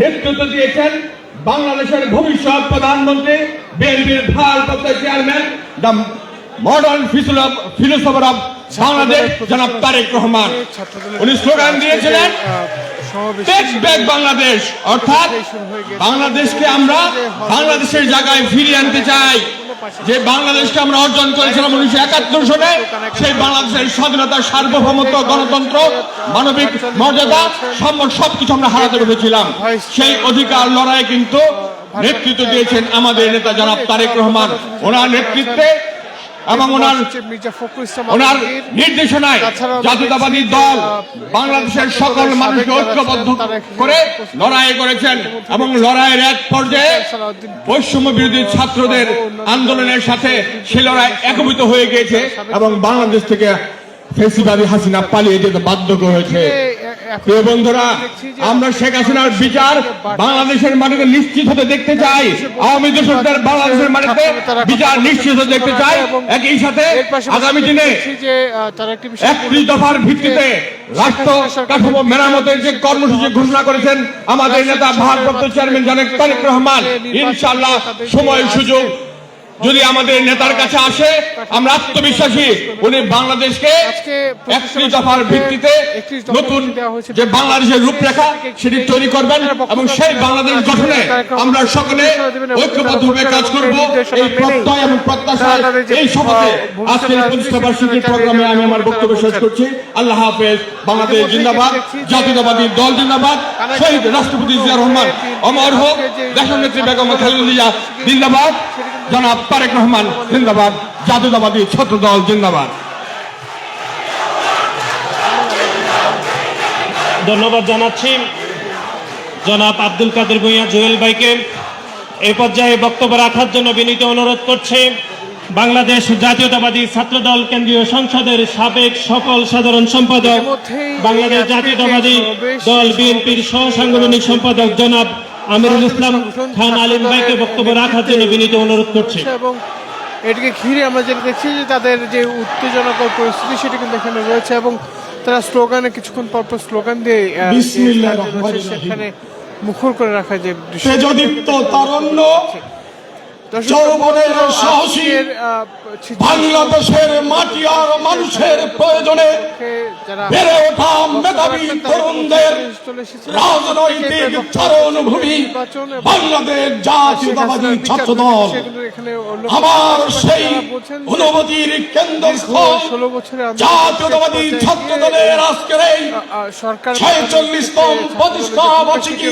নেতৃত্ব দিয়েছেন বাংলাদেশের ভবিষ্যৎ প্রধানমন্ত্রী, বিএনপির ভারপ্রাপ্ত chairman, the modern philosopher of Bangladesh জনাব তারেক রহমান। উনি স্লোগান দিয়েছিলেন টেক ব্যাক বাংলাদেশ, অর্থাৎ বাংলাদেশকে আমরা বাংলাদেশের জায়গায় ফিরিয়ে আনতে চাই। যে বাংলাদেশকে আমরা অর্জন করেছিলাম 1971 সালে, সেই বাংলাদেশের স্বাধীনতা, সার্বভৌমত্ব, গণতন্ত্র, মানবিক মর্যাদা, সবকিছু আমরা হারাতে পেরেছিলাম। সেই অধিকার লড়াই কিন্তু নেতৃত্ব দিয়েছেন আমাদের নেতা জনাব তারেক রহমান। ওনার নেতৃত্বে এবং ওনার নির্দেশনায় জাতীয়তাবাদী দল বাংলাদেশের সকল মানুষকে ঐক্যবদ্ধ করে লড়াই করেছেন এবং লড়াইয়ের এক পর্যায়ে বৈষম্য বিরোধী ছাত্রদের আন্দোলনের সাথে সে লড়াই একভূত হয়ে গিয়েছে এবং বাংলাদেশ থেকে ফ্যাসিবাদী হাসিনা পালিয়ে যেতে বাধ্য হয়েছে। প্রিয় বন্ধুরা, আমরা শেখ হাসিনার বিচার বাংলাদেশের মাটিতে নিশ্চিত হতে দেখতে চাই। আওয়ামী দোষকদের বাংলাদেশের মাটিতে বিচার নিশ্চিত হতে দেখতে চাই। একই সাথে আগামী দিনে একটি দফার ভিত্তিতে রাষ্ট্র কাঠামো মেরামতের যে কর্মসূচি ঘোষণা করেছেন আমাদের নেতা ভারপ্রাপ্ত চেয়ারম্যান জনাব তারেক রহমান, ইনশাআল্লাহ সময় সুযোগ যদি আমাদের নেতার কাছে আসে, আমরা আত্মবিশ্বাসী উনি বাংলাদেশকে একটি দফার ভিত্তিতে নতুন যে বাংলাদেশের রূপরেখা সেটি তৈরি করবেন এবং সেই বাংলাদেশ গঠনে আমরা সকলে ঐক্যবদ্ধভাবে কাজ করব। এই প্রত্যয় এবং প্রত্যাশায় এই শপথে আজকের প্রতিষ্ঠা বার্ষিকী প্রোগ্রামে আমি আমার বক্তব্য শেষ করছি। আল্লাহ হাফেজ। বাংলাদেশ জিন্দাবাদ, জাতীয়তাবাদী দল জিন্দাবাদ, শহীদ রাষ্ট্রপতি জিয়া রহমান অমর হোক, দেশনেত্রী বেগম খালেদা জিয়া জিন্দাবাদ, জনাব তারেক রহমান জিন্দাবাদ, জাতীয়তাবাদী ছাত্র দল জিন্দাবাদ। ধন্যবাদ জানাচ্ছি জনাব আব্দুল কাদের ভূঁইয়া জুয়েল ভাইকে। এই পর্যায়ে বক্তব্য রাখার জন্য বিনীত অনুরোধ করছে বাংলাদেশ জাতীয়তাবাদী ছাত্র দল কেন্দ্রীয় সংসদের সাবেক সকল সাধারণ সম্পাদক, বাংলাদেশ জাতীয়তাবাদী দল বিএনপির সহ সাংগঠনিক সম্পাদক জনাব আমিরুল ইসলাম খান আলিম ভাইকে বক্তব্য রাখার জন্য বিনীত অনুরোধ করছে। এবং এটিকে ঘিরে আমরা যেটা দেখছি যে তাদের যে উত্তেজনাকর পরিস্থিতি সেটি কিন্তু এখানে রয়েছে এবং তারা স্লোগানে কিছুক্ষণ পর স্লোগান দিয়ে সেখানে মুখর করে রাখা যে তেজদীপ্ত তারুণ্য, যৌবনের সাহসী বাংলাদেশের মাটি আর মানুষের প্রয়োজনে বেড়ে ওঠা মেধাবী তরুণদের রাজনৈতিক চারণভূমি বাংলাদেশ জাতীয়তাবাদী ছাত্র দল আমার সেই অনুভূতির কেন্দ্রস্থল। জাতীয়তাবাদী ছাত্র দলের আজকের এই 46তম প্রতিষ্ঠা বার্ষিকী